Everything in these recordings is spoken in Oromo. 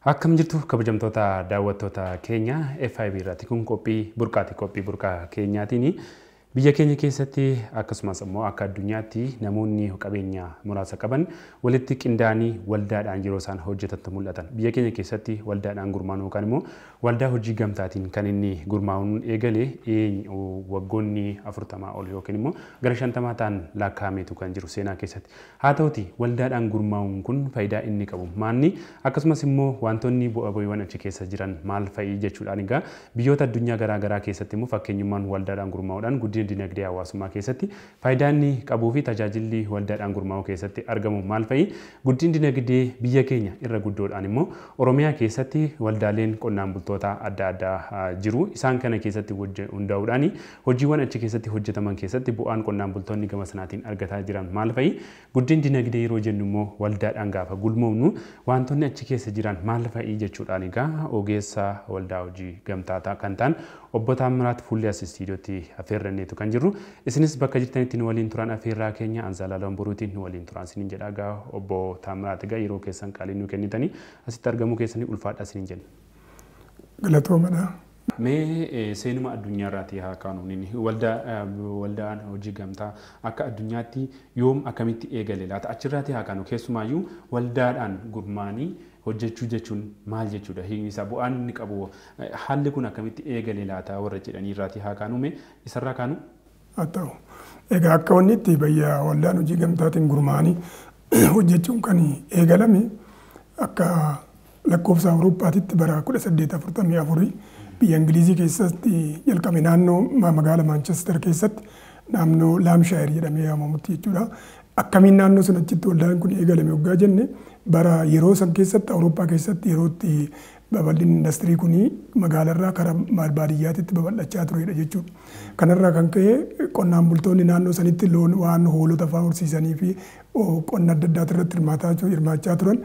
Akkam jirtu kabajamtoota daawwattoota keenya FIB irratti kun qophii burqaa keenyaatiin biyya keenya keessatti akkasumas immoo akka addunyaatti namoonni qabeenya muraasa qaban walitti qindaa'anii waldaadhaan yeroo isaan hojjetantu mul'atan. Biyya keenya keessatti waldaadhaan gurmaa'uun yookaan immoo waldaa hojii gamtaatiin kan inni gurmaa'uun eegalee waggoonni 40 ol yookiin immoo gara 50 ta'an lakkaa'ameetu kan jiru seenaa keessatti. Haa ta'uti waldaadhaan gurmaa'uun kun faayidaa inni qabu maanni akkasumas immoo wantoonni bu'aa ba'iiwwan achi keessa jiran maal fa'i jechuudhaan egaa biyyoota addunyaa garaa garaa keessatti immoo fakkeenyummaan waldaadhaan gurmaa'uudhaan guddina dinagdee hawaasummaa keessatti faayidaa inni qabuu fi tajaajilli waldaadhaan gurmaa'uu keessatti argamu maal fa'i guddina dinagdee biyya keenya irra guddoodhaan immoo Oromiyaa keessatti waldaaleen qonnaan bultoota adda addaa jiru isaan kana keessatti hundaa'uudhaan hojiiwwan achi keessatti hojjetaman keessatti bu'aan qonnaan bultoonni gama sanaatiin argataa jiran maal fa'i guddina dinagdee yeroo jennu immoo waldaadhaan gaafa gurmaa'u wantoonni achi keessa jiran maal fa'i jechuudhaan egaa ogeessa waldaa hojii gamtaa kan ta'an obbo Taamiraat Fuullee Istiidiyootti affeerranneetu kan jirru isinis bakka jirtanitti nu waliin turan affeerraa keenya Anzaalaalaan Boruutiin nu waliin turan isiniin jedha gaa obbo Taamiraat egaa yeroo keessan qaalii nu kennitanii asitti argamuu keessanii ulfaadha isiniin jenna. Galatoomadha. Mee seenuma addunyaarraati haa kaanu waldaan hojii gamtaa akka addunyaatti yoom akkamitti eegale laata achirraati haa kaanu keessumaayyuu waldaadhaan gurmaa'anii hojjechuu jechuun maal jechuudha hiikni isaa bu'aan inni qabu haalli kun akkamitti eegale laata warra jedhanii irraati haa kaanu mee isarraa kaanu. Haa ta'u egaa akka wanni itti bayyaa waldaan hojii gamtaatiin gurmaa'anii hojjechuun kan eegalame akka lakkoofsa Awurooppaatitti bara 1844 biyya Ingilizii keessatti jalqabe naannoo magaalaa Maanchestar keessatti naannoo Laamshaayir jedhamee waamamutti jechuudha. Akkamiin naannoo sun achitti waldaan kun eegalame waggaa jenne bara yeroo san keessatti Awurooppaa keessatti yerootti babal'inni industirii kun magaalarraa karaa baadiyyaatti babal'achaa turedha jechuudha. Kanarraa kan ka'e qonnaan bultoonni naannoo sanitti loon waan hoolota fa'aa horsiisanii fi qonna adda addaa irratti hirmaachaa turan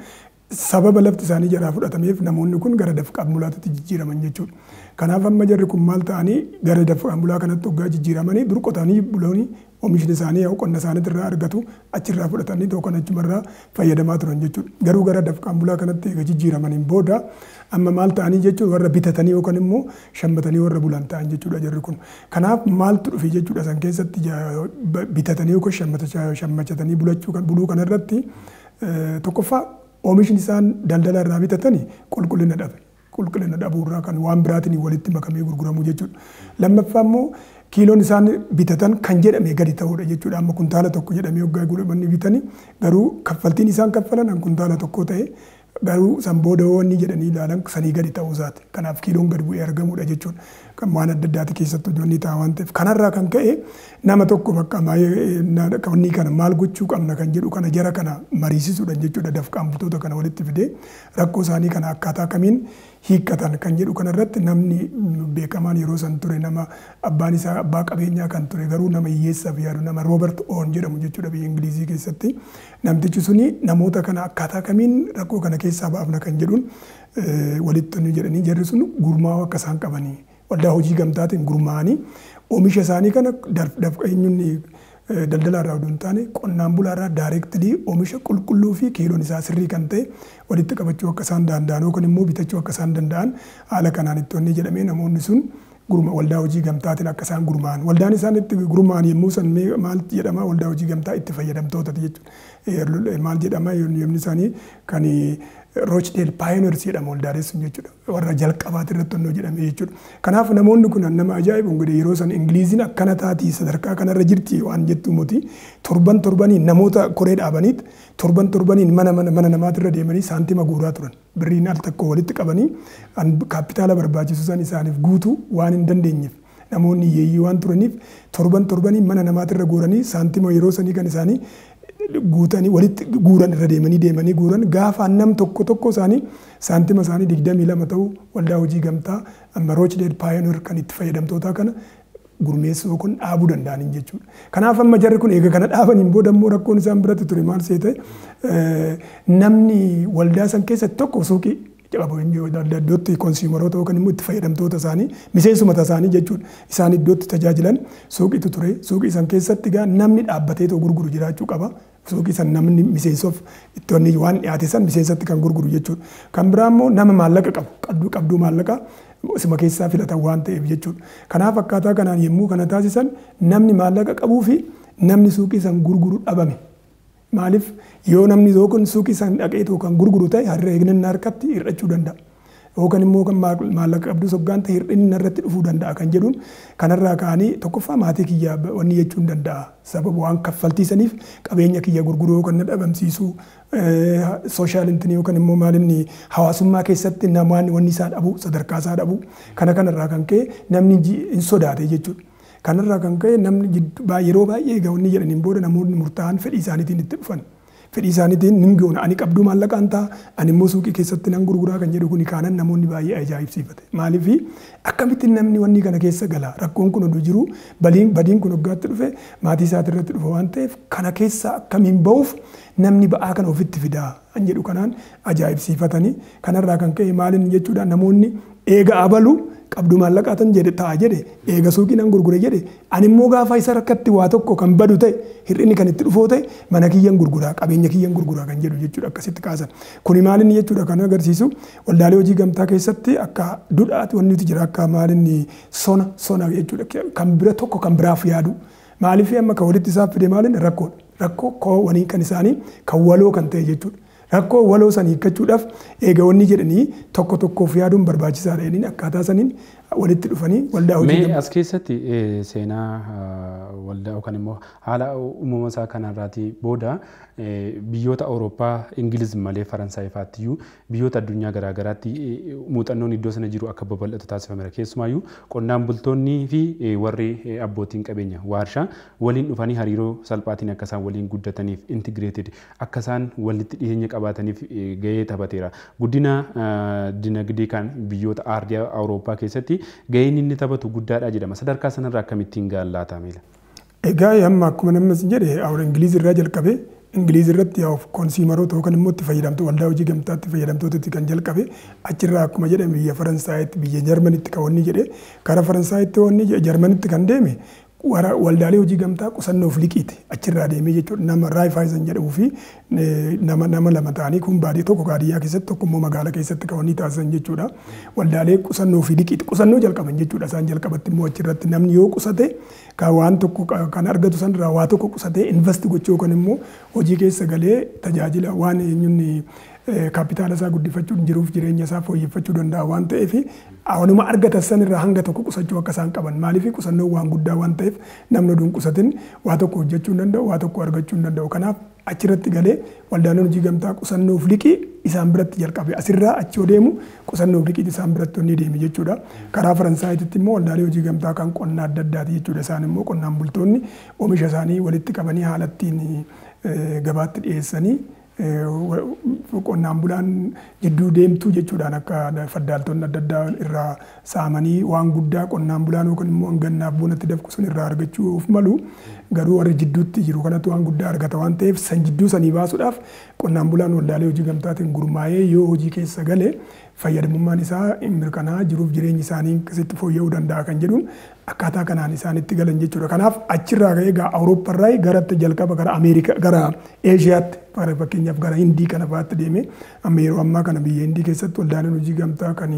sababa lafti isaanii jalaa fudhatameef namoonni kun gara dafqaan bulaatti jijjiiraman jechuudha. Kanaaf amma jarri kun maal ta'anii gara dafqaan bulaa kanatti waggaa jijjiiramanii dur qotanii bulooni oomishni isaanii qonna isaanii irraa argatu achirraa fudhatanii tokkoon achumarraa fayyadamaa turan jechuudha. Garuu gara dafqaan bulaa kanatti eega jijjiiramaniin booda amma maal ta'anii jechuudha warra bitatanii yookaan immoo shammatanii warra bulan ta'an jechuudha jarri kun. Kanaaf maaltu dhufe jechuudha san keessatti bitatanii yookaan shammatanii buluu kanarratti tokkoffaa oomishni isaan daldala irraa bitatanii qulqullina dhabe. Qulqullina dhabuurraa kan waan biraatiin walitti makamee gurguramu jechuudha. Lammaffaa immoo kiiloon isaan bitatan kan jedhame gadi ta'uudha jechuudha. Amma kuntaala tokko jedhamee waggaa gurguramanii bitanii garuu kaffaltiin isaan kaffalan kuntaala tokko ta'e garuu san booda wanni jedhanii ilaalan sanii gadi ta'uu isaati. Kanaaf kiiloon gadi bu'ee argamudha jechuudha. Kan waan adda addaati keessattuu ijoollee ta'a waan ta'eef kanarraa kan ka'e nama tokko bakka wanni kana maal gochuu qabna kan jedhu kana jara kana mariisisuudha jechuudha. Dafqaan bultoota kana walitti fidee rakkoo isaanii kana akkaataa kamiin hiikkatan kan jedhu kanarratti namni beekamaan yeroo san ture nama abbaan isaa abbaa qabeenyaa kan ture garuu nama hiyyeessaaf yaadu nama Roobert Owen jedhamu jechuudha biyya Ingilizii keessatti. Namtichi suni namoota kana akkaataa kamiin rakkoo kana keessaa baafna kan jedhuun walitti jedhanii jarri sun gurmaa'uu akka isaan qabanii waldaa hojii gamtaatiin gurmaa'anii oomisha isaanii kana eenyuun daldala irraa oduu hin taane qonnaan bulaarraa daayireektilii oomisha qulqulluu fi kiiloon isaa sirrii kan ta'e walitti qabachuu akka isaan danda'an yookaan immoo bitachuu akka isaan danda'an haala kanaan itti wanni jedhamee namoonni sun waldaa hojii gamtaatiin akka isaan gurmaa'an. Waldaan isaan itti gurmaa'an yommuu san maal jedhama waldaa hojii gamtaa itti fayyadamtootati jechuudha. Maal jedhama yommuu isaanii kan Rochdale Pioneers jedhama waldaaleen sun jechuudha. Warra jalqabaati irratti hojii jedhame jechuudha. Kanaaf namoonni kun nama ajaa'ibu godhe yeroo san Ingiliziin akkana taati sadarkaa kanarra jirti waan jettu moti torbaniin namoota koree dhaabaniit torbaniin mana namaatirra deemanii saantima guuraa turan. Birriin al tokko walitti qabanii kaapitaala barbaachisu san isaaniif guutuu waan hin dandeenyeef namoonni hiyyeeyyii waan turaniif torbaniin mana namaatirra guuranii saantima yeroo sanii kan isaanii guutanii walitti guuran irra deemanii guuran gaafa nam tokko isaanii saantima isaanii 22 ta'u waldaa hojii gamtaa amma Rochdale Pioneer kan itti fayyadamtoota kana gurmeessuu kun dhaabuu danda'aniin jechuudha. Kanaaf amma jarri kun eega kana dhaabaniin booda immoo rakkoon isaan biratti ture maal ta'e namni waldaa san keessatti tokko suuqii iddootti konsuumaroota yookaan immoo itti fayyadamtoota isaanii miseensumata isaanii jechuudha. Isaan iddootti tajaajilan suuqiitu ture. Suuqii san keessatti gaa namni dhaabbatee too gurguru jiraachuu qaba. Suuqii san namni miseensof itti waan dhiyaate san miseensatti kan gurguru jechuudha. Kan biraa immoo nama maallaqa qabu qabduu maallaqa isuma keessaa filatan waan ta'eef jechuudha. Kanaaf akkaataa kanaan yommuu kana taasisan namni maallaqa qabuu fi namni suuqii san gurguru dhabame. Maaliif yoo namni yookaan suuqii san dhaqee kan gurguru ta'e har'a eegnannaa harkatti hir'achuu danda'a. Yookaan immoo kan maallaqa qabdu soggaan ta'e hir'inni irratti dhufuu danda'a kan jedhuun kanarraa ka'anii tokkoffaa maatii kiyyaa wanni jechuun danda'a. Sababa waan kaffaltiisaniif qabeenya kiyya gurguruu yookaan na dhabamsiisuu sooshaal intinii yookaan immoo maalinni hawaasummaa keessatti namoonni wanni isaa dhabu sadarkaa isaa dhabu kanarraa kan ka'e namni hin sodaate jechuudha. Kanarraa kan ka'e namni yeroo baay'ee egaa wanni jedhaniin booda namoonni murtaa'an fedhii isaaniitiin itti dhufan. Fedhii isaaniitiin nin goona ani qabduu maallaqaan ta'a ani immoo suuqii keessatti nan gurguraa kan jedhu kuni kaanan namoonni baay'ee ajaa'ibsiifate. Maaliif akkamitti namni wanni kana keessa gala rakkoon kun oduu jiru badiin kun waggaatti dhufe maatii isaati irratti dhufe waan ta'eef kana keessa akkamiin ba'uuf namni ba'aa kana ofitti fidaa kan jedhu kanaan ajaa'ibsiifatanii kanarraa kan ka'e maaliin jechuudha namoonni eega abalu qabdu maallaqaatan jedhe ta'a jedhe eega suuqii nan gurgure jedhe ani immoo gaafa isa rakkatti waa tokko kan badu ta'e hir'inni kan itti dhufoo ta'e mana kiyyan gurguraa qabeenya kiyyan gurguraa kan jedhu jechuudha akkasitti kaasan. Kuni maaliin jechuudha kan agarsiisu waldaalee hojii gamtaa keessatti akka duudhaati wanni nuti jira akka maaliin sona jechuudha kan bira tokko kan biraaf yaadu. Maaliif amma kan walitti isaaf fide maaliin rakkoo koowwanii kan isaanii kan waloo kan ta'e jechuudha. Rakkoo waloo san hiikkachuudhaaf eega wanni jedhanii tokko tokkoof yaaduun barbaachisaadha jedhanii akkaataa saniin walitti dhufanii waldaa hojii gamtaa. As keessatti seenaa waldaa yookaan immoo haala uumama isaa kanarraatii booda biyyoota Awurooppaa Ingiliz malee Faransaay fa'aatiyyuu biyyoota addunyaa garaagaraatti muuxannoon iddoo sana jiru akka babal'atu taasifameera. Keessumaayyuu qonnaan bultoonnii fi warri abbootiin qabeenya waarshaa waliin dhufanii hariiroo salphaatiin akka isaan waliin guddataniif intigireeted akka isaan walitti dhiyeenya qabaataniif gahee taphateera. Guddina dinagdee kan biyyoota aardii Awurooppaa keessatti gaheen inni taphatu guddaadha jedhama. Sadarkaa sanarraa akkamittiin gaallaataa meela? Egaa amma akkuma namni jedhe Ingiliz irraa jalqabe Ingiliz irratti konsuumaroota yookaan immoo itti fayyadamtoota waldaa hojii gamtaatti fayyadamtootatti kan jalqabe achirraa akkuma jedhame biyya Faransaayitti biyya Jarmanitti kan wanni jedhe karaa Faransaayitti wanni Jarmanitti kan deeme waldaalee hojii gamtaa qusannoof liqiiti achirraa deemee jechuudha nama Raayifaayisan jedhamuu fi nama lama ta'anii kun baadiyyaa tokko baadiyyaa keessatti tokko immoo magaalaa keessatti kan wanni taasisan jechuudha. Waldaalee qusannoo fi liqiiti qusannoo jalqaban jechuudha isaan jalqabatti immoo achirratti namni yoo qusate kan waan tokko kan argatu sanirraa waa tokko qusatee investi gochuu yookaan immoo hojii keessa galee tajaajila waan eenyuun kaapitaala isaa guddifachuun jiruuf jireenya isaa fooyyeffachuu danda'a waan ta'eef wanuma argatan sanirraa hanga tokko qusachuu akka isaan qaban maaliif qusannoo waan guddaa waan ta'eef namni oduun qusatin waa tokko hojjechuu danda'u waa tokko argachuu danda'u kanaaf achirratti galee waldaan hojii gamtaa qusannoof liqii isaan biratti jalqabe asirraa achi deemu qusannoof liqii isaan biratti onni deeme jechuudha. Karaa Faransaayititti immoo waldaalee hojii gamtaa kan qonnaa adda addaati jechuudha isaan immoo qonnaan bultoonni oomisha isaanii walitti qabanii haalattiin gabaatti dhiyeessanii qonnaan bulaan jidduu deemtuu jechuudhaan akka faddaaltonni adda addaa irraa saamanii waan guddaa qonnaan bulaan yookaan immoo hangannaaf bonatti dafqu sun irraa argachuuf malu garuu warri jidduutti jiru kanatu waan guddaa argata waan ta'eef san jidduu sanii baasuudhaaf qonnaan bulaan waldaalee hojii gamtaatiin gurmaa'ee yoo hojii keessa galee fayyadamummaan isaa mirkanaa jiruuf jireenyi isaanii akkasitti fooyya'uu danda'a kan jedhuun akkaataa kanaan isaanitti galan jechuudha. Kanaaf achirraa ka'ee Awurooppaarraa garatti jalqaba gara Ameerikaa gara Eeshiyaatti fakkeenyaaf gara Hindii kana fa'aatti deeme amma yeroo ammaa kana biyya Hindii keessatti waldaaleen hojii gamtaa kan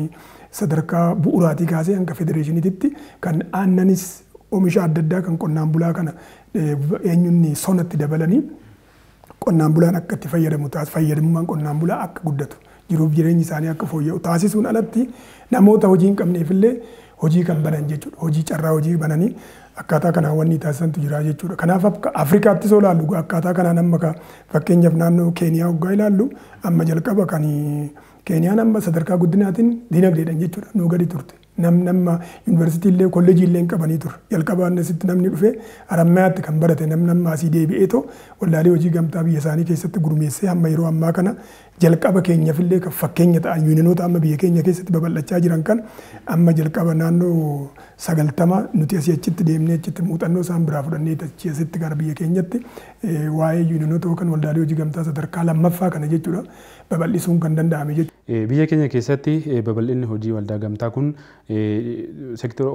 sadarkaa bu'uuraatii kaasee hanga federeeshiniitti kan aannanis oomisha adda addaa kan qonnaan bulaa kana eenyuun sonatti dabalanii qonnaan bulaan akka itti fayyadamu fayyadamummaan qonnaan bulaa akka guddatu jiruuf jireenyi isaanii akka fooyya'u taasisuun alatti namoota hojii hin qabneefillee hojii kan banan jechuudha. Hojii carraa hojii bananii akkaataa kanaan wanni taasisantu jira jechuudha. Kanaaf akka Afrikaattis yoo ilaallu akkaataa kanaan amma fakkeenyaaf naannoo Keeniyaa hoggaa ilaallu amma jalqaba kan Keeniyaan amma sadarkaa guddinaatiin dinagdeedhaan jechuudha. Nuu gadi turte. Nama yuunivarsiitii illee kolleejii illee hin qabanii ture. Jalqabaan asitti namni dhufee Harammayaatti kan barate nama asii deebi'eetoo waldaalee hojii gamtaa biyya isaanii keessatti gurmeessee hamma yeroo ammaa kana jalqaba keenyaaf illee kan fakkeenya ta'an yuuninoota amma biyya keenya keessatti babal'achaa jiran kan amma jalqaba naannoo 90 nuti asii achitti deemnee achitti muuxannoo isaan biraa fudhannee achii asitti gara biyya keenyatti waa'ee yuuninoota yookaan waldaalee hojii gamtaa sadarkaa lammaffaa kana jechuudha babal'isuun kan danda'ame jechuudha. Biyya keenya keessatti babal'inni hojii waldaa gamtaa kun sektora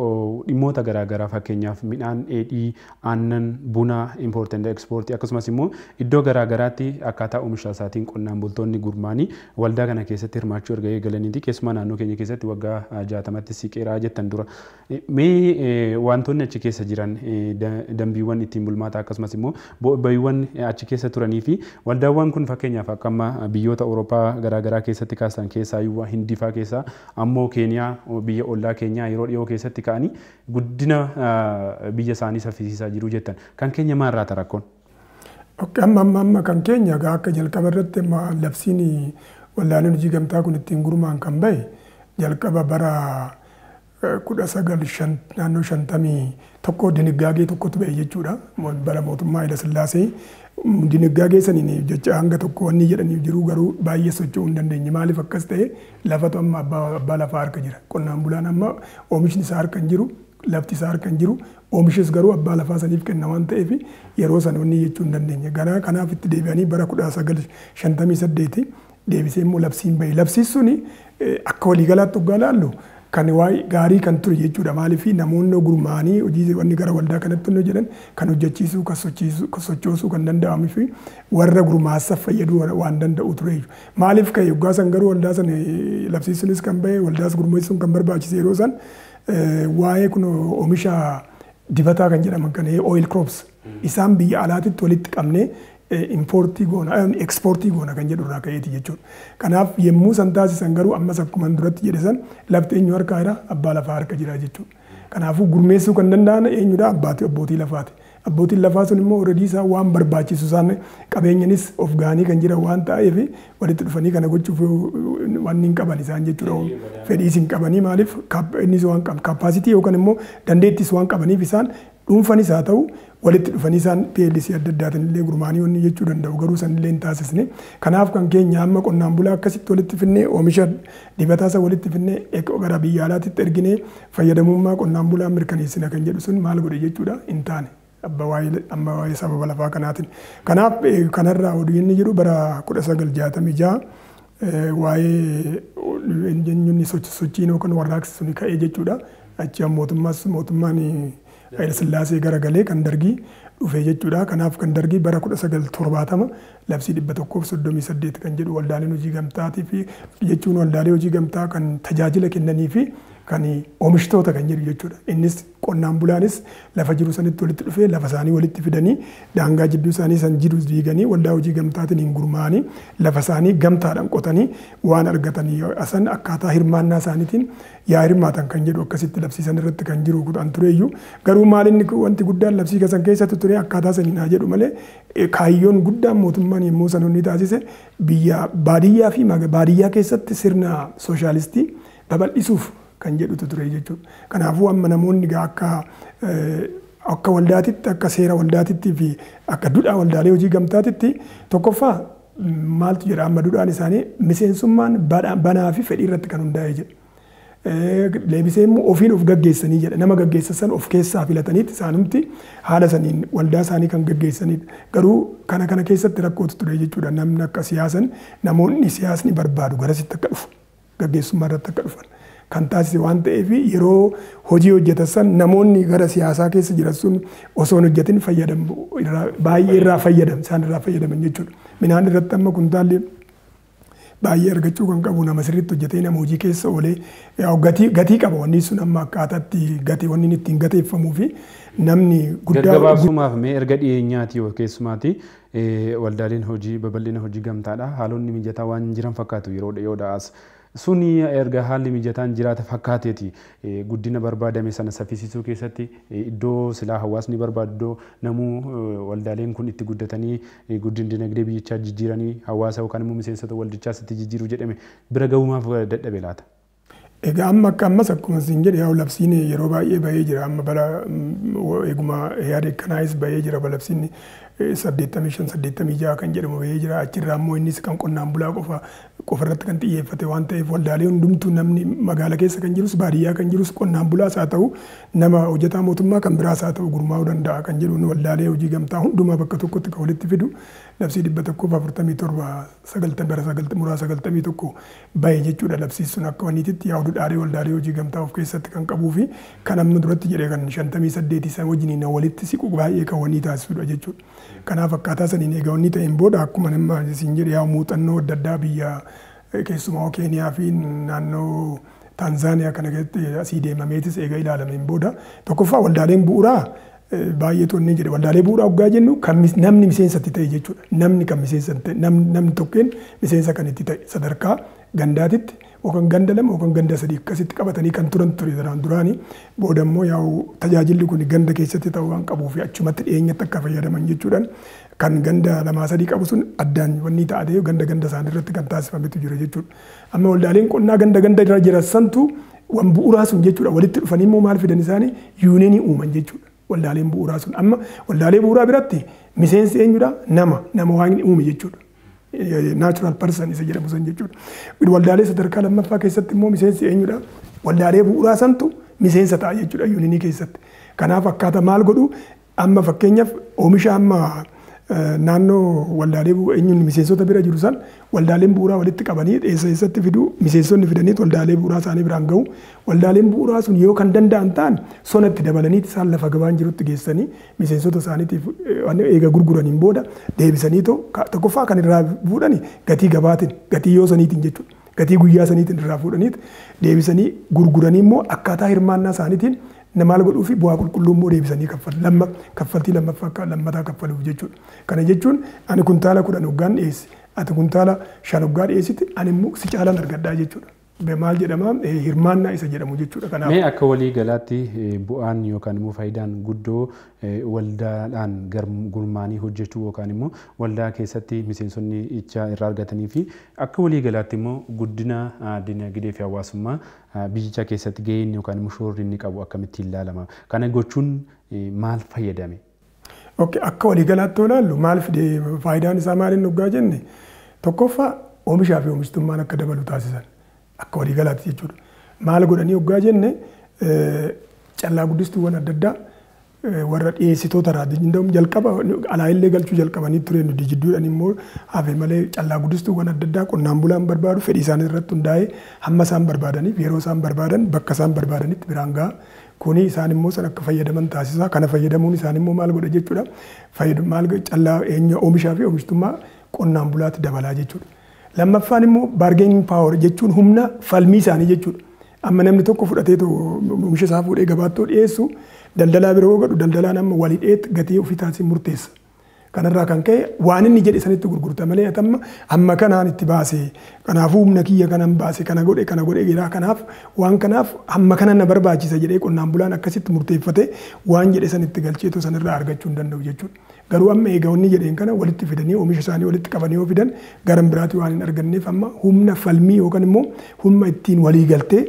dhimmoota garaagaraa fakkeenyaaf midhaan dheedhii, aannan, buna, impoortii fi ekspoortii akkasumas immoo iddoo garaagaraatti akkaataa oomisha isaatiin qonnaan bultoonni gurmaanii waldaa kana keessatti hirmaachuu erga eegalaniiti keessumaa naannoo keenya keessatti waggaa 60tti siqeeraa jettan dura. Mee wantoonni achi keessa jiran dambiiwwan ittiin bulmaata akkasumas immoo bu'aawwan achi keessa turanii fi waldaawwan kun fakkeenyaaf akka amma biyyoota Awurooppaa garaagaraa keessatti kaasan keessaa Hindifaa keessaa ammoo Keeniyaa biyya ollaa keenyaa yeroo dhiyoo keessatti ka'anii guddina biyya isaanii saffisiisaa jiru jettan kan keenya maalirraa tarakkoon? Amma kan keenya akka jalqaba irratti labsiin waldaaleen hojii gamtaa kun ittiin gurmaan kan bahe jalqaba bara 1951 dinaggaagee tokkotu bahe jechuudha. Bara mootummaa Haayile Sillaasee dinaggaagee saniin jecha hanga tokko wanni jedhanii jiru garuu baay'ee socho'uu hin dandeenye. Maaliif akkas ta'e lafatu amma abbaa lafaa harka jira. Qonnaan bulaan amma oomishni isaa harka hin jiru. Lafti isaa harka hin jiru. Oomishis garuu abbaa lafaa saniif kenna waan ta'eef yeroo sana wanni jechuu hin dandeenye. Kanaaf itti deebi'anii bara 1958 deebisee immoo labsiin bahe. Labsiin suni akka waliigalaatti hoggaa laallu kan waa'ee gaarii kan ture jechuudha. Maaliif namoonni gurmaanii hojii wanni gara waldaa kanatti nu jedhan kan hojjechiisuu kan sochoosuu kan danda'amuu fi warra gurmaassaaf fayyaduu waan danda'u ture. Maaliif ka'e hoggaa san garuu waldaa san labsiisuunis kan bahe waldaas gurmeessuun kan barbaachise yeroo san waa'ee kun oomisha dibataa kan jedhaman kan oil crops isaan biyya alaatitti walitti qabnee importii goona ekspoortii goona kan jedhu irraa ka'eeti jechuudha. Kanaaf yemmuu san taasisan garuu ammas akkuma duratti jedhe san lafti eenyu harkaa jira abbaa lafaa harka jira jechuudha. Kanaafuu gurmeessuu kan danda'an eenyudha abbootii lafaati. Abbootiin lafaa sun immoo already isaa waan barbaachisu isaan qabeenyanis of gaanii kan jiran waan ta'eef walitti dhufanii kana gochuuf waan hin qaban isaan jechuudha. Fedhiis hin qabanii maaliif innis waan qabu kapaasitii yookaan immoo dandeettis waan qabaniif isaan dhuunfanis haa ta'u walitti dhufanii isaan PLC adda addaatiin illee gurmaanii wanni jechuu danda'u garuu san illee hin taasisne. Kanaaf kan keenya amma qonnaan bulaa akkasitti walitti finnee oomisha dibataa isa walitti finnee gara biyya alaatitti erginee fayyadamummaa qonnaan bulaa mirkaneessina kan jedhu sun maal godhe jechuudha hin taane. Amma waa'ee sababa lafaa kanaatiin. Kanaaf kanarraa oduu inni jedhu bara 1966 waa'ee eenyuun sochiin yookaan warraaqsi sun ka'ee jechuudha. Achi mootummaan Haayile Sillaasee garagalee kan dargii dhufee jechuudha. Kanaaf kan dargii bara 1970 labsii 138 kan jedhu waldaaleen hojii gamtaatii fi jechuun waldaalee hojii gamtaa kan tajaajila kennanii fi kan oomishtoota kan jedhu jechuudha. Innis qonnaan bulaanis lafa jiru sanitti walitti dhufee lafa isaanii walitti fidanii daangaa jidduu isaanii san jiru diiganii waldaa hojii gamtaatiin hin gurmaanii lafa isaanii gamtaadhaan qotanii waan argatanii asan akkaataa hirmaannaa isaaniitiin yaa hirmaatan kan jedhu akkasitti labsiisan irratti kan jiru kan tureeyyuu garuu maalinni wanti guddaan labsii kasan keessatti ture akkaataa saniin haa jedhu malee kaayyoon guddaan mootummaan yommuu sanonni taasise biyya baadiyyaa fi baadiyyaa keessatti sirna sooshaalistii babal'isuuf kan jedhutu ture jechuudha. Kanaafuu amma namoonni akka waldaatitti akka seera waldaatitti fi akka duudhaa waldaalee hojii gamtaatitti tokkoffaa maaltu jedha amma duudhaan isaanii miseensummaan banaa fi fedhii irratti kan hundaa'e jedha. Deebisee immoo ofiin of gaggeessanii jedha. Nama gaggeessan of keessaa filataniitti isaanumti haala saniin waldaa isaanii kan gaggeessanidha. Garuu kana keessatti rakkootu ture jechuudha. Namni akka siyaasan namoonni siyaasni barbaadu garasitti akka dhufu gaggeessummaa irratti akka dhufan. Kan taasise waan ta'eef yeroo hojii hojjetan namoonni gara siyaasaa keessa jiran sun osoo hin hojjetin fayyadamu baay'ee irraa fayyadamu isaan irraa fayyadaman jechuudha. Midhaan irratti amma kuntaalli baay'ee argachuu kan qabu nama sirriitti hojjetee nama hojii keessa oolee gatii qaba wanni sun amma akkaataatti gatii wanni ittiin gateeffamuu fi namni guddaa. Gaggabaabsumaaf mee erga dhiyeenyaati keessumaati waldaaleen hojii babal'ina hojii gamtaadha haalonni mijataa waan jiran fakkaatu yeroo dhiyoodha as. Suni erga haalli mijataan jiraata fakkaateeti guddina barbaadame sana saffisiisuu keessatti iddoo silaa hawaasni barbaadu iddoo namuu waldaaleen kun itti guddatanii guddina dinagdee biyyichaa jijjiiranii hawaasa yookaan immoo miseensota waldichaas itti jijjiiruu jedhame bira gahuumaaf dadhabe laata. Egaa amma akka ammas akkuma isin jedhe yaa labsiin yeroo baay'ee bahee jira amma bala eeguma yaada kanaayis bahee jira labsiin 85-86 kan jedhamu bahee jira achirraa immoo innis kan qonnaan bulaa qofa irratti kan xiyyeeffate waan ta'eef waldaalee hundumtuu namni magaala keessa kan jirus baadiyyaa kan jirus qonnaan bulaas haa ta'u nama hojjetaa mootummaa kan biraas haa ta'u gurmaa'uu danda'a kan jedhu waldaalee hojii gamtaa hundumaa bakka tokkotti kan walitti fidu labsii 147 bahee jechuudha labsiisuun akka waniititti yaa'u dhaalee waldaalee hojii gamtaa of keessatti kan qabuu fi kan amma duratti jedhee kan 58 isaa wajjiniin walitti siqu baay'ee kan wanii taasisudha jechuudha. Kanaaf akkaataa saniin egaa wanni ta'een booda akkuma nama isin jedhe yaa muuxannoo adda addaa biyya keessumaa Keeniyaa fi naannoo Taanzaaniyaa kana keessatti asii deemameetis egaa ilaalameen booda tokkoffaa waldaaleen bu'uuraa baay'eetu inni jedhe waldaalee bu'uuraa hoggaa jennu kan namni miseensatti ta'e jechuudha. Namni kan miseensatti ta'e namni tokkeen miseensa kan itti ta'e sadarkaa gandaatitti yookaan ganda lama yookaan ganda sadii akkasitti qabatanii kan turan ture duraanii booda immoo yaa'u tajaajilli kun ganda keessatti ta'uu waan qabuu fi achumatti dhiyeenyatti akka fayyadaman jechuudhaan kan ganda lamaa sadii qabu sun addaan wanni ta'atee ganda isaanii irratti kan taasifametu jira jechuudha. Amma waldaaleen qonnaa ganda irra jiran santu waan bu'uuraa sun jechuudha walitti dhufanii immoo maal fidan isaanii yuuneenii uuman jechuudha. Waldaaleen bu'uuraa sun amma waldaalee bu'uuraa biratti miseensi eenyudha nama waaqni uume jechuudha. Natural person isa jedhamu san jechuudha. Waldaalee sadarkaa lammaffaa keessatti immoo miseensi eenyudha. Waldaalee bu'uuraa santu miseensa ta'a jechuudha yuuneenii keessatti. Kanaaf akkaataa maal godhu amma fakkeenyaaf oomisha amma naannoo waldaalee eenyuun miseensota bira jiru san waldaaleen bu'uuraa walitti qabanii eessatti fidu miseensonni fidaniit waldaalee bu'uuraa isaanii biraan gahu waldaaleen bu'uuraa sun yoo kan danda'an ta'an sonatti dabalaniit isaan lafa gabaan jirutti geessanii miseensota isaaniitiif eega gurguraniin booda deebisanii tokkoffaa kan irraa fuudhani gatii gabaatiin gatii yoo saniitiin jechuudha. Gatii guyyaa saniitiin irraa fuudhaniit deebisanii gurguranii immoo akkaataa hirmaannaa isaaniitiin namaal godhuu fi bu'aa qulqulluu immoo deebisanii kaffaltii lammataa kaffaluuf jechuudha. Kana jechuun ani kuntaala 10 hoggaan dhiyeesse ati kuntaala 5 hoggaa dhiyeessite ani immoo si caalaan argadhaa jechuudha. Maal jedhama hirmaannaa isa jedhamu jechuudha. Kanaaf mee akka walii galaatti bu'aan yookaan immoo faayidaan guddoo waldaadhaan gurmaanii hojjechuu yookaan immoo waldaa keessatti miseensonni ichaa irraa argatanii fi akka walii galaatti immoo guddina dinagdee fi hawaasummaa biyyicha keessatti gaheen yookaan immoo shoorri inni qabu akkamitti ilaalama. Kana gochuun maal fayyadame? Akka walii galaatti ilaallu maal fide faayidaan isaa maaliin hoggaa jenne tokkoffaa oomishaa fi oomishtummaan akka dabalu taasisan. Akka walii galaatti jechuudha. Maal godhanii hoggaa jenne callaa guddistuuwwan adda addaa warra dhiyeessitoota raadiyoon jalqaba alaa illee galchuu jalqabanii ture nuti jidduudhaan immoo hafe malee callaa guddistuuwwan adda addaa qonnaan bulaan barbaadu fedhii isaanii irratti hundaa'ee hamma isaan barbaadaniif yeroo isaan barbaadan bakka isaan barbaadanitti biraan ga'a. Kuni isaan immoo san akka fayyadaman taasisa. Kana fayyadamuun isaan immoo maal godha jechuudha. Maal callaa oomishaa fi oomishtummaa qonnaan bulaatti dabalaa jechuudha. Lammaffaan immoo bargaining power jechuun humna falmii isaanii jechuudha. Amma namni tokko fudhatee oomisha isaa fuudhee gabaatti dhiyeessu daldalaa biroo godhu daldalaan amma walidheetti gatii ofii taasisee murteessa. Kanarraa kan ka'e waan inni jedhe sanitti gurgurta malee amma kanaan itti baase kanaafuu humna kiyya kanan baase kana godhe jira kanaaf waan kanaaf amma kana na barbaachisa jedhee qonnaan bulaan akkasitti murteeffate waan jedhe sanitti galcheetu sanirraa argachuu hin danda'u jechuudha. Garuu amma egaa wanni jedheen kana walitti fidanii oomisha isaanii walitti qabanii yoo fidan garan biraatti waan hin arganneef amma humna falmii yookaan immoo humna ittiin walii galtee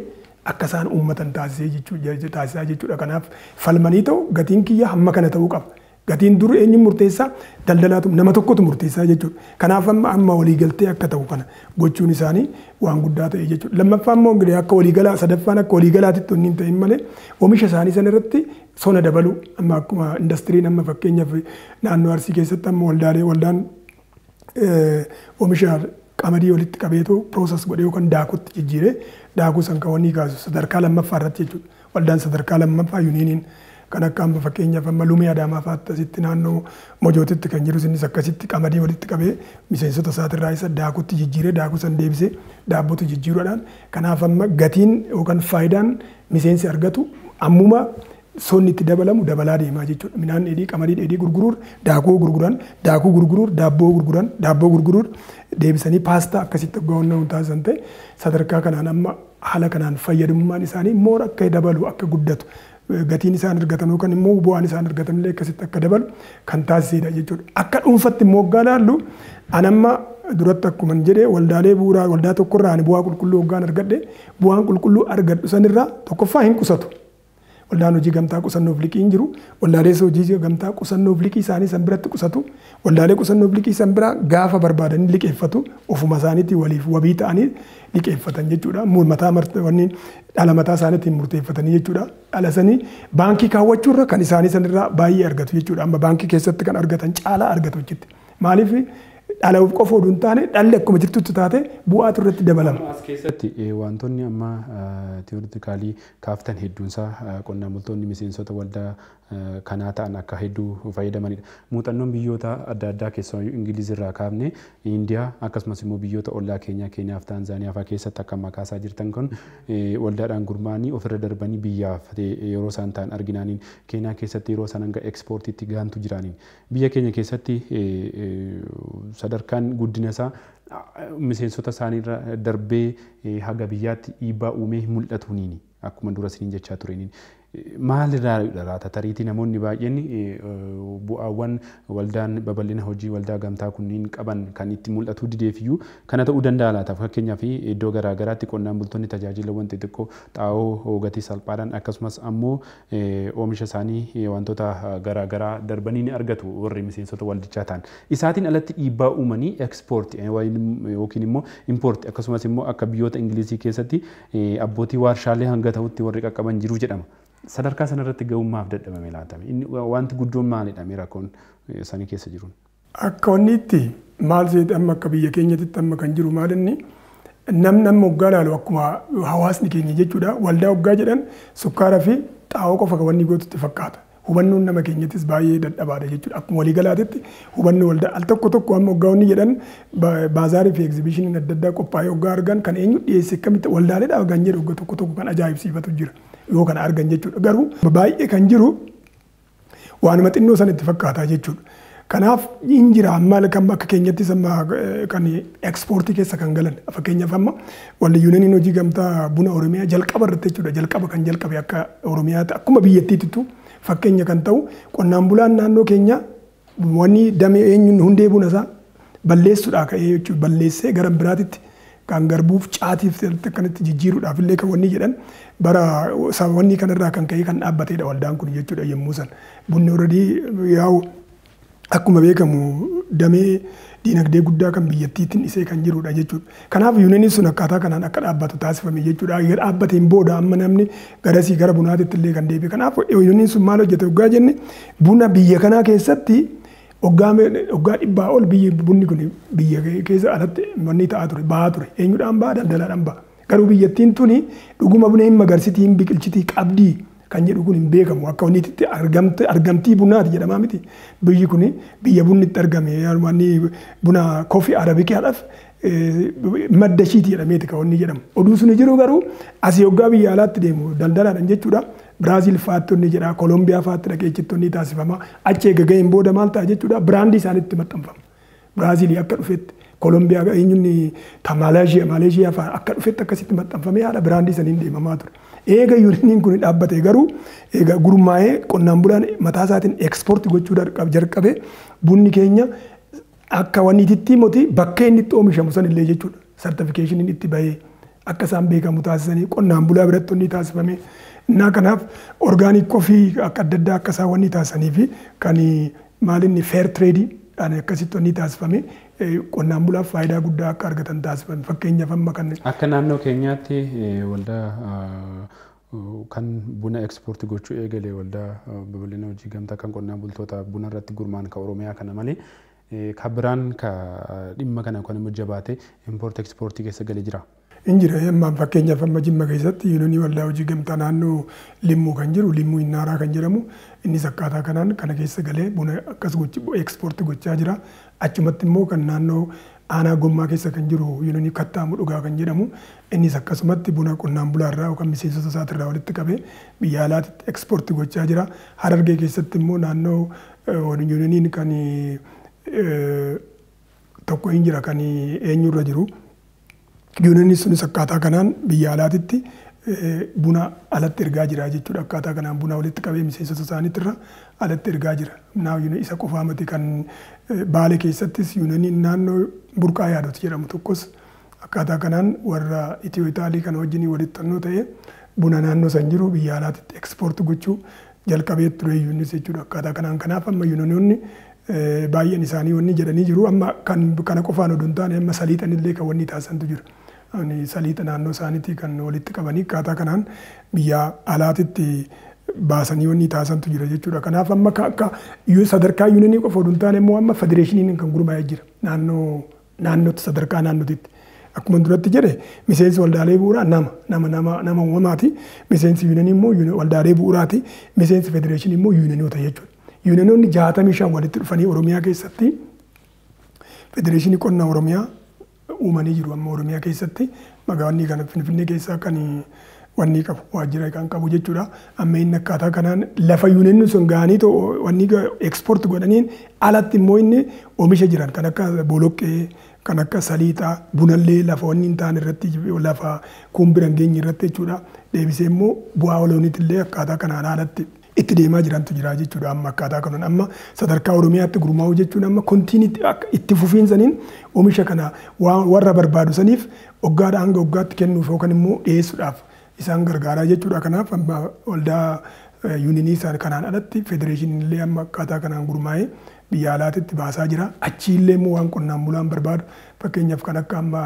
akka isaan uummatan taasisaa jechuudha. Kanaaf falmanii ta'u gatiin kiyya hamma kana ta'uu qaba. Gatiin dur eenyuun murteessaa daldalaatu nama tokkotu murteessaa jechuudha. Kanaaf amma waliigaltee akka ta'u kana gochuun isaanii waan guddaa ta'e jechuudha. Lammaffaan immoo ingilee akka waliigalaa sadaffaan akka waliigalaatitti inni hin ta'in malee oomisha isaanii sana irratti sona dabaluu amma akkuma indastiriin amma fakkeenyaaf naannoo Arsii keessatti amma waldaan oomisha qamadii walitti qabeetoo piroosas godhee yookaan daakutti jijjiiree daakuu san kan wanni kaasu sadarkaa lammaffaa irratti jechuudha. Waldaan sadarkaa lammaffaa yuuniiniin kan akka amma fakkeenyaaf amma lumii adaamaa fa'aatti asitti naannoo mojootitti kan jiru innis akkasitti qamadii walitti qabee miseensota isaatirraa isa daakutti jijjiiree daakuu san deebisee daabbootu jijjiiruudhaan kanaaf amma gatiin yookaan faayidaan miseensi argatu ammuma sonni itti dabalamu dabalaa deemaa jechuudha. Midhaan dheedhii qamadii dheedhii gurguruur daakuu gurguruur daabboo gurguruur deebisanii paastaa akkasitti hoggaawwan taasisan ta'e sadarkaa kanaan amma haala kanaan fayyadamummaan isaanii moora akka dabalu akka guddatu. Gatiin isaan argatan yookaan immoo bu'aan isaan argatan illee akkasitti akka dabalu kan taasisedha jechuudha. Akka dhuunfatti immoo hoggaa laallu anamma duratti akkuma jedhee waldaalee bu'uuraa waldaa tokkorraa ani bu'aa qulqulluu hoggaan argadhe bu'aan qulqulluu argadhu sanirraa tokkoffaa hin qusatu. Waldaan hojii gamtaa qusannoof liqii hin jiru. Waldaalee hojii gamtaa qusannoof liqii isaanii san biratti qusatu. Waldaalee qusannoof liqii san biraa gaafa barbaadanii liqeeffatu. Ofuma isaaniitii waliif wabii ta'anii liqeeffatan jechuudha. Mataa wanni dhala mataa isaaniitiin murteeffatanii jechuudha. Dhala sanii baankii kaawwachuurra kan isaanii sanirraa baay'ee argatu jechuudha. Amma baankii keessatti kan argatan caalaa argatu jechuudha. Maaliif dhala qofa oduu hin taane dhalli akkuma jirtutti taate bu'aatu irratti dabalama. As keessatti wantoonni amma teooritikaalii kaaftan hedduunsaa qonnaan bultoonni miseensota waldaa kanaa ta'an akka hedduu fayyadamanidha. Muuxannoon biyyoota adda addaa keessumaa Ingiliiz irraa kaafne Indiyaa akkasumas immoo biyyoota ollaa keenyaa Keeniyaaf Taanzaaniyaa fa'aa keessatti akka makaasaa jirtan kun waldaadhaan gurmaa'anii ofirra darbanii biyyaaf yeroo isaan ta'an arginaaniin Keeniyaa keessatti yeroo isaan hanga ekspoortiitti gahantu jiraaniin biyya keenya keessatti sadarkaan guddina isaa miseensota isaaniirra darbee haga biyyaatti dhiibbaa uumee mul'atuuniini akkuma dura isiniin jechaa tureniin. Maalirraa laata tariitii namoonni baay'een bu'aawwan waldaan babal'ina hojii waldaa gamtaa kunniin qaban kan itti mul'atuu dideefiyyuu kana ta'uu danda'a laata fakkeenyaaf iddoo garaa garaatti qonnaan bultoonni tajaajilawwan xixiqqoo xaa'oo gatii salphaadhaan akkasumas ammoo oomisha isaanii wantoota garaa garaa darbanii ni argatu warri miseensota waldichaa ta'an. Isaatiin alatti dhiibbaa uumanii ekspoorti yookiin immoo impoorti akkasumas immoo akka biyyoota Ingilizii keessatti abbootii waarshaalee hanga ta'utti warri qaqqaban jiru jedhama. Sadarkaa sanarratti ga'ummaaf dadhabame laatame. Wanti guddoon maalidha rakkoon sanii keessa jiruun? Akka wanni itti maal seeti amma akka biyya keenyatti amma kan jiru maal inni namni hoggaa laalu akkuma hawaasni keenya jechuudha. Waldaa hoggaa jedhan sukkaaraa fi xaa'oo qofa kan wanni gootutti fakkaata. Hubannoon nama keenyattis baay'ee dadhabaadha jechuudha. Akkuma waliigalaatitti hubannoo waldaa al tokko amma hoggaa wanni jedhan baazaarii fi egzibishiniin adda addaa qophaa'ee hoggaa argan kan eenyu dhiyeesse akkamitti waldaaleedhaa kan jedhu hoggaa tokko kan ajaa'ibsiifatu jira. Yoo kana argan jechuudha. Garuu baay'ee kan jiru waanuma xinnoo sanatti fakkaataa jechuudha. Kanaaf hin jira amma akka keenyattis amma kan ekspoortii keessa kan galan fakkeenyaaf amma walli yuuniin hojii gamtaa buna Oromiyaa jalqaba irratti jechuudha. Jalqaba kan jalqabe akka Oromiyaatti akkuma biyyattiittu fakkeenya kan ta'u qonnaan bulaan naannoo keenya wanni damee eenyuun hundee buna isaa balleessuudhaa ka'ee jechuudha. Balleessee gara biraatitti kan garbuuf caatiif akkanatti jijjiiruudhaaf illee kan wanni jedhan bara wanni kanarraa kan ka'ee kan dhaabbateedha waldaan kun jechuudha yommuu san bunni already yaa'u akkuma beekamu damee diinagdee guddaa kan biyyattiitiin isee kan jirudha jechuudha. Kanaaf yuuniin sun akkaataa kanaan akka dhaabbatu taasifame jechuudha. Yoo dhaabbateen booda amma namni garasii gara bunaatitti illee kan deebi'e. Kanaaf yuuniin sun maal hojjete hoggaa jenne buna biyya kanaa keessatti hoggaa dhibbaa ol biyyi bunni kun biyya keessa alatti manni ta'aa ture ba'aa ture eenyudhaan ba'a daldalaadhaan ba'a. Garuu biyyattiin tuni dhuguma buna hin magarsitii hin biqilchitii qabdii kan jedhu kun hin beekamu akka wanniitti argamtii bunaati jedhamaa miti. Biyyi kun biyya bunni itti argame manni buna koofii arabikiidhaaf madda ishiiti jedhameeti kan wanni jedhamu. Oduu sun jiru garuu asii hoggaa biyya alaatti deemu daldalaadhaan jechuudha. Biraazil fa'aatti inni jedha Kolombiyaa fa'aatti dhaqeechittoonni taasifama. Achi eega ga'een booda maal ta'a jechuudha biraandii isaaniitti maxxanfama. Biraazilii akka dhufetti Kolombiyaa eenyuun Maaleeshiyaa fa'aa akka dhufetti akkasitti maxxanfamee haala biraandii saniin deemamaa ture. Eega yuuniin kun dhaabbate garuu eega gurmaa'ee qonnaan bulaan mataa isaatiin ekspoortii gochuu jalqabe bunni keenya akka wanniititti moti bakka inni itti oomishamu sanillee jechuudha. Sartifikeeshiniin itti bahee akka isaan beekamu taasisanii qonnaan bulaa biratti inni taasifame. Innaa kanaaf orgaanik koofii akka adda addaa akka isaan wanni taasisanii fi kan maalinni feer tireedii akkasitti wanni taasifame qonnaan bulaaf faayidaa guddaa akka argatan taasifame. Fakkeenyaaf amma kan akka naannoo keenyaatti waldaa kan buna ekspoortii gochuu eegalee waldaa babal'ina hojii gamtaa kan qonnaan bultoota buna irratti gurmaan ka Oromiyaa kana malee kan biraan ka dhimma kana kan immoo jabaate impoort ekspoortii keessa galee jira. Injira amma fakkeenyaaf amma Jimma keessatti yuuniin waldaa hojii gamtaa naannoo Limmuu kan jiru Limmuu Innaaraa kan jedhamu innis akkaataa kanaan kana keessa galee buna akkas ekspoortii gochaa jira. Achumatti immoo kan naannoo aanaa gommaa keessa kan jiru yuuniin kattaamu dhugaa kan jedhamu innis akkasumatti buna qonnaan bulaarraa yookaan miseensota isaatirraa walitti qabee biyya alaatti ekspoortii gochaa jira. Harargee keessatti immoo naannoo yuuniin kan tokko hin jira kan eenyurra jiru. Yuuniin sunis akkaataa kanaan biyya alaatitti buna alatti ergaa jira jechuudha. Akkaataa kanaan buna walitti qabee miseensota isaaniitirra alatti ergaa jira. Isa qofaa miti kan Baalee keessattis yuuniyooniin naannoo burqaa yaadota jedhamu tokkos akkaataa kanaan warra Itiyoo Itaalii kana wajjin walitti fannoo ta'ee buna naannoo san jiru biyya alaatti ekspoortii gochuu jalqabee ture yuuniyooniis jechuudha. Akkaataa kanaan kanaaf amma yuuniyoonni baay'een isaanii wanni jedhanii jiru. Amma kana qofaan oduu hin taane amma saliixanillee kan wanni taasisantu jira. Saliixa naannoo isaaniitii kan walitti qabanii akkaataa kanaan biyya alaatitti baasanii wanni taasisantu jira jechuudha. Kanaaf amma akka sadarkaa yuuniyoonii qofa oduu hin taane immoo amma federeeshiniin kan gurmaa'ee jira naannootti sadarkaa naannootitti. Akkuma duratti jedhe miseensi waldaalee bu'uuraa nama uumamaati. Miseensi yuuniyoonii immoo waldaalee bu'uuraati. Miseensi federeeshinii immoo yuuniyoonota jechuudha. Yuuniyoononni 65 walitti dhufanii Oromiyaa keessatti federeeshinii qonnaa Oromiyaa uumanii jiru. Amma Oromiyaa keessatti magaalonni kan Finfinnee keessaa kan wanni qabu waajjira kan qabu jechuudha. Amma inni akkaataa kanaan lafa yuuniyoonni sun ga'anii wanni ekspoortii godhaniin alatti immoo inni oomisha jiran kan akka boloqqee kan akka saliixaa bunallee lafa wanni hin taane irratti lafa kumbiran geenye irratti jechuudha. Deebisee immoo bu'aa looniitillee akkaataa kanaan alatti itti deemaa jirantu jira jechuudha. Amma akkaataa kanaan amma sadarkaa Oromiyaatti gurmaa'u jechuun amma kontiiniitti itti fufiinsaniin oomisha kana warra barbaadu saniif waggaadhaa hanga waggaatti kennuuf yookaan immoo dhiyeessuudhaaf isaan gargaaraa jechuudha. Kanaaf amma waldaa yuuniyoonii isaan kanaan alatti federeeshiniin illee amma akkaataa kanaan gurmaa'ee biyya alaatitti baasaa jira. Achi illee immoo waan qonnaan bulaan barbaadu fakkeenyaaf kan akka amma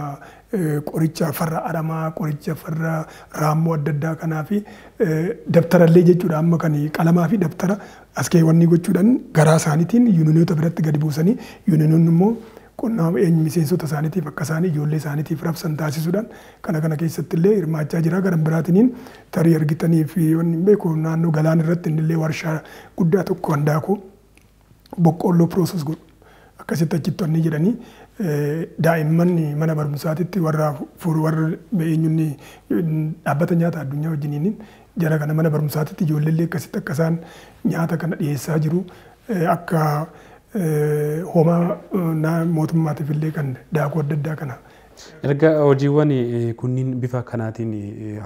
qoricha farra aramaa, qoricha farra raammoo adda addaa kanaa fi dabtarallee jechuudha. Amma kan qalamaa fi dabtara as keewwanni gochuudhaan garaa isaaniitiin yuuniyoonota biratti gadi buusanii yuuniyoonni immoo qonnaa miseensota isaaniitiif akka isaan ijoollee isaaniitiif rabsan taasisuudhaan kana keessatti illee hirmaachaa jira. Gara biraatiniin tarii argitanii fi wanni beeku naannoo galaan irratti illee warshaa guddaa tokko handaakuu boqqolloo pirooses godhu akkasitti achitti wanni jedhanii daa'imman mana barumsaatitti warra eenyuun dhaabbata nyaata addunyaa wajjiniin jara kana mana barumsaatitti ijoolleellee akkasitti akka isaan nyaata kana dhiyeessaa jiru. Akka homaa mootummaatiif illee kan daakuu adda addaa kana. Erga hojiiwwan kunniin bifa kanaatiin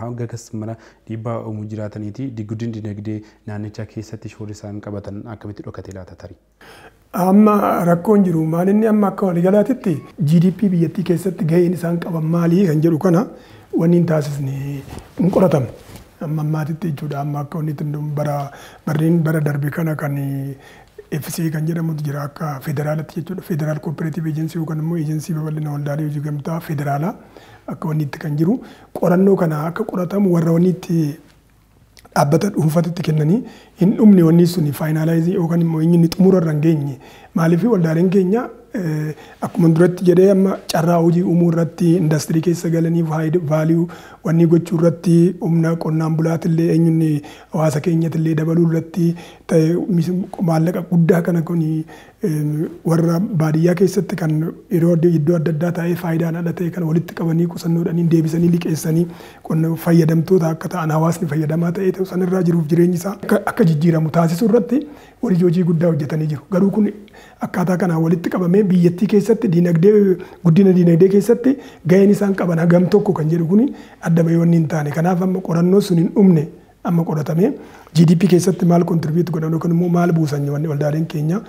hanga akkasuma dhiibbaa uumuu jiraataniiti guddinni dinagdee naannichaa keessatti shoora isaan qabatan akkamitti dhokatee laata tarii? Amma rakkoon jiru maalinni amma akka waliigalaatitti GDP biyyattii keessatti gaheen isaan qaban maalii kan jedhu kana wanni hin taasisne hin qoratamu. Amma ammaatitti jechuudha. Amma akka wanni bara darbe kana kan FCA kan jedhamutu jira akka federaalatti jechuudha. Federaal Cooperative Agency yookaan immoo eejensii babal'ina waldaalee hojii gamtaa federaalaa akka wanni itti kan jiru qorannoo kana akka qoratamu warra wanni itti dhaabbata dhuunfatitti kennanii hin dhumne wanni sun faayinaalaayizii yookaan immoo inni xumura irra hin geenye. Maaliif waldaaleen keenya akkuma duratti jedhee amma carraa hojii uumuu irratti indastirii keessa galanii vaaliyuu wanni gochuu irratti humna qonnaan bulaatillee eenyuun hawaasa keenyatillee dabaluu irratti maallaqa guddaa kana kun warra baadiyyaa keessatti kan yeroo iddoo adda addaa taa'ee faayidaan ala ta'e kan walitti qabanii qusannoodhaan deebisanii liqeessanii qonna fayyadamtoota akka ta'an hawaasni fayyadamaa ta'ee sanirraa jiruuf jireenyi isaa akka jijjiiramu taasisuu irratti warri hojii guddaa hojjetanii jiru. Garuu kun akkaataa kanaan walitti qabamee biyyattii keessatti guddina diinagdee keessatti gaheen isaan qaban hagam tokko kan jedhu kun adda bahee wanni hin taane. Kanaaf amma qorannoo sun hin dhumne amma qoratamee GDP keessatti maal kontribiuut godhan yookaan immoo maal buusan wanni waldaaleen keenya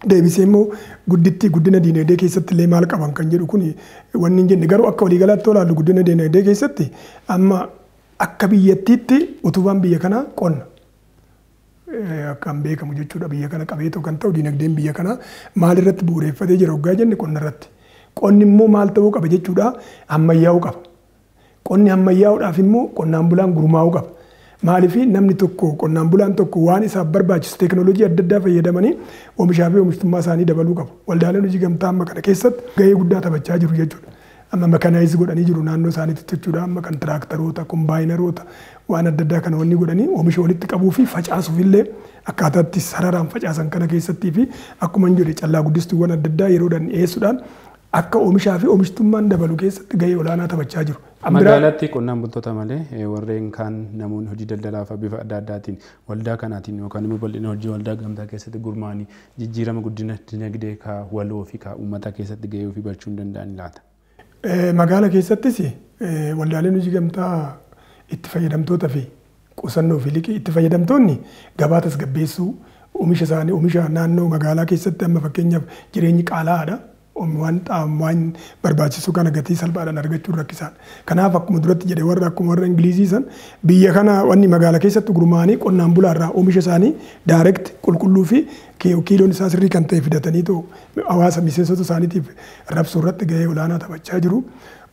deebisee immoo guddina diinagdee keessatti illee maal qaban kan jedhu kun wanni hin jenne. Garuu akka waliigalaatti olaallu guddina diinagdee keessatti amma akka biyyattiitti utubaan biyya kanaa qonna. Akkaan beekamu jechuudha. Biyya kana qabeetoo kan ta'u diinagdeen biyya kanaa maalirratti bu'uureffatee jira waggaa jenne qonna irratti. Qonni immoo maal ta'uu qaba jechuudha. Ammayyaa'uu qaba. Qonni ammayyaa'uudhaaf immoo qonnaan bulaan gurmaa'uu qaba. Maaliif namni tokko qonnaan bulaan tokko waan isaaf barbaachisu teekinooloojii adda addaa fayyadamanii oomishaa fi oomishtummaa isaanii dabaluu qabu. Waldaaleen hojii gamtaa amma kana keessatti gahee guddaa taphachaa jiru jechuudha. Amma mekanaayiz godhanii jiru naannoo isaaniitti jechuudha. Amma kan tiraaktaroota, kombaayineroota waan adda addaa kana wanni godhanii oomisha walitti qabuu fi facaasuuf illee akkaataatti sararaan facaasan kana keessattii fi akkuma hin jedhe callaa guddistuuwwan adda addaa yeroodhaan dhiyeessuudhaan akka oomishaa fi oomishtummaan dabalu keessatti gahee olaanaa taphachaa jiru. Magaalatti qonnaan bultoota malee warreen kaan namoonni hojii daldalaa fi bifa adda addaatiin waldaa kanaatiin yookaan immoo bal'ina hojii waldaa gamtaa keessatti gurmaa'anii jijjiirama guddina dinagdee ka waloo fi ka uummata keessatti gahee ofii barchuu hin danda'an laata? Magaala keessattis waldaaleen hojii gamtaa itti fayyadamtoota fi qusannoo fi liqii itti fayyadamtoonni gabaa tasgabbeessuu oomisha isaanii oomisha naannoo magaalaa keessatti amma fakkeenyaaf jireenyi qaalaa'aadha. Waan barbaachisu kana gatii salphaadhaan argachuun rakkisaadha. Kanaaf akkuma duratti jedhe akkuma warra Ingilizii san biyya kana wanni magaalaa keessatti gurmaa'anii qonnaan bulaarraa oomisha isaanii daayireekt qulqulluu fi kiiloon isaa sirrii kan ta'e fidatanii hawaasa miseensota isaaniitiif rabsuu irratti gahee olaanaa taphachaa jiru.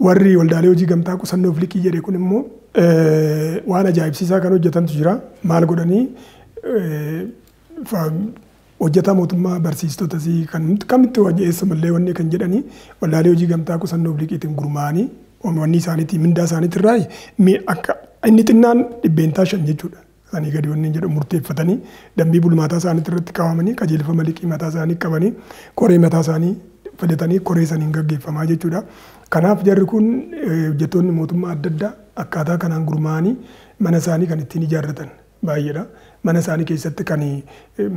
Warri waldaalee hojii gamtaa qusannoo fi liqii jedhe kun immoo waan ajaa'ibsiisaa kan hojjetantu jira. Maal godhanii hojjetaa mootummaa barsiistotas kamitti hojjeessa mallee wanni kan jedhanii waldaalee hojii gamtaa qusannoo fi liqiitiin gurmaa'anii wanni isaaniitii mindaa isaaniitirraa akka inni xinnaan 5% jechuudha. Sanii gadi wanni jedhu murteeffatanii dambii bulmaataa isaaniitti irratti kaawwamanii qajeelfama liqii mataa isaanii qabanii koree mataa isaanii filatanii koree saniin gaggeeffamaa jechuudha. Kanaaf jarri kun hojjettoonni mootummaa adda addaa akkaataa kanaan gurmaa'anii mana isaanii kan ittiin ijaarratan baay'eedha. Mana isaanii keessatti kan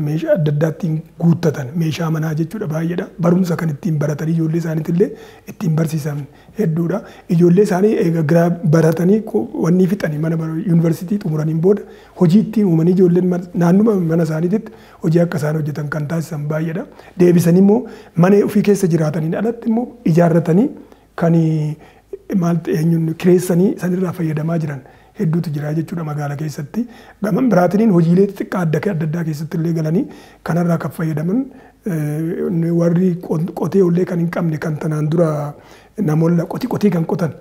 meeshaa adda addaattiin guuttatan meeshaa manaa jechuudha baay'eedha. Barumsa kan ittiin baratanii ijoollee isaaniitillee ittiin barsiisan hedduudha. Ijoollee isaanii egaa baratanii wanni fixanii mana yuunivarsiitii xumuraniin booda hojii ittiin uumanii ijoolleen naannuma mana isaaniititti hojii akka isaan hojjetan kan taasisan baay'eedha. Deebisanii immoo mana ofii keessa jiraataniin alatti immoo ijaarratanii kan maal eenyuun kireessanii sanirraa fayyadamaa jiran hedduutu jira jechuudha magaalaa keessatti. Gama biraatiin hojiilee xixiqqaa adda addaa keessatti illee galanii kanarraa kan fayyadaman warri qotee illee kan hin qabne kan tanaan dura namoonni qotii kan qotan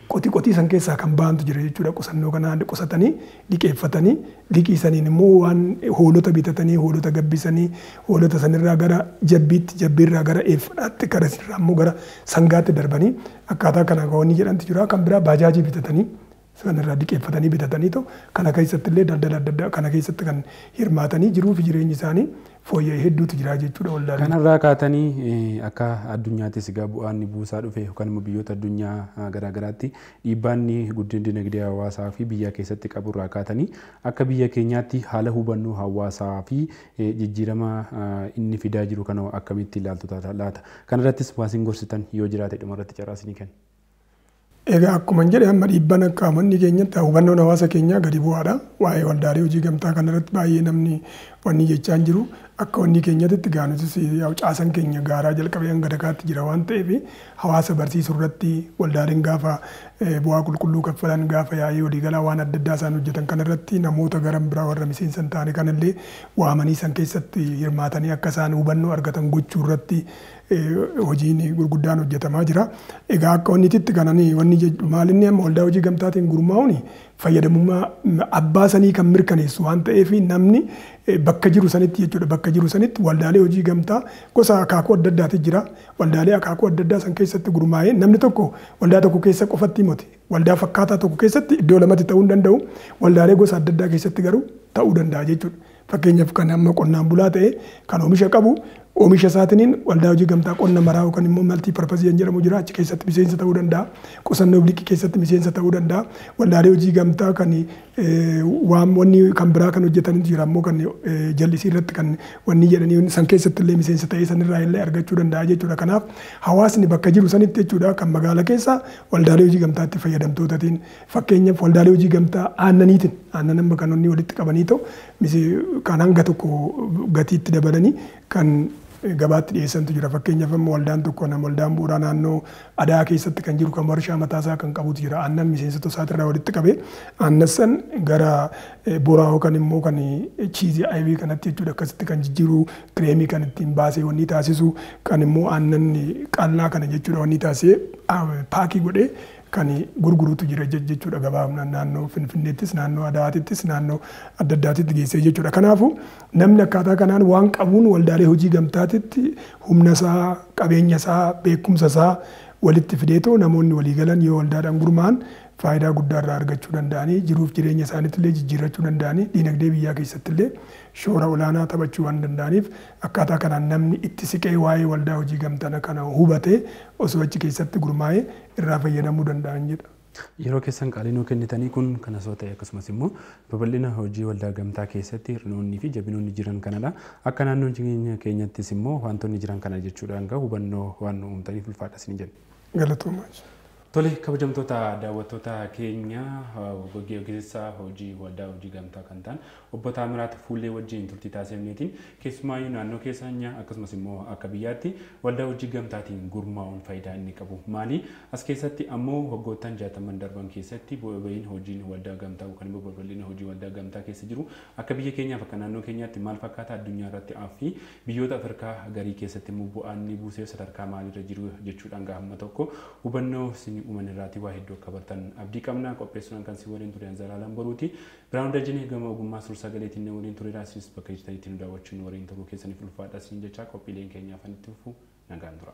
qotii san keessaa kan baantu jira jechuudha. Qusannoo kanaan qusatanii liqeeffatanii liqii saniin immoo waan hoolota bitatanii hoolota gabbisanii hoolota sanirraa gara jabbiirraa gara eeffadhaatti karasirraa immoo gara sangaatti darbanii akkaataa kanaan wanni jedhantu jira. Kan biraa baajaajii bitatanii sanirraa liqeeffatanii bitatanii kana keessatti illee daldala adda addaa kana keessatti kan hirmaatanii jiruu fi jireenyi isaanii fooyya'ee hedduutu jira jechuudha waldaalee. Kanarraa kaatanii akka addunyaattis egaa bu'aan buusaa dhufe yookaan immoo biyyoota addunyaa garaagaraatti dhiibbaan guddina dinagdee hawaasaa fi biyya keessatti qaburraa kaatanii akka biyya keenyaatti haala hubannoo hawaasaa fi jijjiirama inni fidaa jiru kana akkamitti ilaaltu laata? Kanarrattis waasiin gorsitan yoo jiraate dhumarratti carraasni kenna. Egaa akkuma jedhe amma dhiibbaan akka amanni keenyatti hubannoon hawaasa keenyaa gadi bu'aadha. Waa'ee waldaalee hojii gamtaa kanarratti baay'ee namni wanni jechaa jiru akka wanni keenyatti gaanutis caasan keenya gaaraa jalqabee hanga dakaatti jira waan ta'eef hawaasa barsiisuu irratti waldaaleen gaafa bu'aa qulqulluu kaffalan gaafa yaa'ee waliigalaa waan adda addaa isaan hojjetan kanarratti namoota gara biraa warra miseensa hin taane kanallee waamanii san keessatti hirmaatanii akka isaan hubannoo argatan gochuu irratti hojiin gurguddaan hojjetamaa jira. Egaa akka wanniitti kananii wanni jedhu maalinni amma waldaa hojii gamtaatiin gurmaa'uun fayyadamummaa abbaa sanii kan mirkaneessu waan ta'eef namni bakka jiru sanitti jechuudha. Bakka jiru sanitti waldaalee hojii gamtaa gosa akaakuu adda addaati jira. Waldaalee akaakuu adda addaa san keessatti gurmaa'ee namni tokko waldaa tokko keessa qofatti himate. Waldaa fakkaataa tokko keessatti iddoo lamatti ta'uu hin danda'u. Waldaalee gosa adda addaa keessatti garuu ta'uu danda'a jechuudha. Fakkeenyaaf kan amma qonnaan bulaa ta'e kan oomisha qabu oomisha isaatiin waldaa hojii gamtaa qonna maraa yookaan immoo maltii parpasii jedhamu jira. Achi keessatti miseensa ta'uu danda'a. Qusannoo liqii keessatti miseensa ta'uu danda'a. Waldaalee hojii gamtaa kan waan wanni kan biraa kan hojjetanitu jira ammoo kan jallisii irratti kan wanni jedhanii san keessatti illee miseensa ta'ee sanirraa illee argachuu danda'a jechuudha. Kanaaf hawaasni bakka jiru sanitti jechuudha kan magaalaa keessa waldaalee hojii gamtaatti fayyadamtootaatiin fakkeenyaaf waldaalee hojii gamtaa aannaniitiin aannan amma kan inni walitti qabanii ta'u kan hanga tokko gatiitti dabalanii kan gabaatti dhiyeessantu jira. Fakkeenyaaf amma waldaan tokko nama waldaan bu'uuraa naannoo Adaa keessatti kan jiru kan warshaa mataasaa kan qabutu jira. Aannan miseensota isaatirraa walitti qabee aannan san gara boraa yookaan immoo kan chiizii aybii kanatti jechuudha akkasitti kan jijjiiru kireemii kan ittiin baasee wanni taasisu kan immoo aannan qal'aa kana jechuudha wanni taasisee paakii godhee kan gurgurutu jira jechuudha gabaabnaan naannoo Finfinneettis naannoo Adaatittis naannoo adda addaatitti geessee jechuudha. Kanaafuu namni akkaataa kanaan waan qabuun waldaalee hojii gamtaatitti humna isaa qabeenya isaa beekumsa isaa walitti fideetoo namoonni waliigalan yoo waldaadhaan gurmaa'an faayidaa guddaa irraa argachuu danda'anii jiruuf jireenya isaaniitillee jijjiirrachuu danda'anii diinagdee biyyaa keessattillee shoora olaanaa taphachuu waan danda'aniif akkaataa kanaan namni itti siqee waa'ee waldaa hojii gamtaa kana hubatee osoo achi keessatti gurmaa'ee irraa fayyadamuu danda'an jedha. Yeroo keessan qaalinuu kennitanii kun kana soo ta'e akkasumas immoo babal'ina hojii waldaa gamtaa keessatti hir'inoonni fi jabinoonni jiran kanadha. Akka naannoo keenyattis immoo wantoonni jiran kana jechuudhaan hubannoo waan uumtaniif ulfaadha isin jenna. Galatoomaa. Tole kabajamtoota daawwattoota keenya gaggeessaa hojii waldaa hojii gamtaa kan ta'an obbo Taamiraat Fuullee wajjin turtii taasifneetiin keessumaayyuu naannoo keessanya akkasumas immoo akka biyyaatti waldaa hojii gamtaatiin gurmaa'uun faayidaa inni qabu maali? As keessatti ammoo waggoottan 60 darban keessatti bu'uuraaleen hojiin waldaa gamtaa yookaan immoo bu'uuraaleen hojii waldaa gamtaa keessa jiru akka biyya keenyaaf akka naannoo keenyaatti maal fakkaata addunyaa irratti fi biyyoota Afrikaa garii keessatti immoo bu'aan inni buusee sadarkaa maalirra jiru jechuudhaan gahamma tokko hubannoo uuman irraati waa hedduu akka bartan abdii qabna qopheessuudhaan kan si waliin ture Anzalaalaan Boruuti Biraawun Dajjinee gama ogummaa suur-sagaleetiin waliin ture raasiis bakka jirtanitti nu daawwachuun waliin turuu keessaniif ulfaadha siin jechaa qophiileen keenyaaf itti fufu nagaan tura.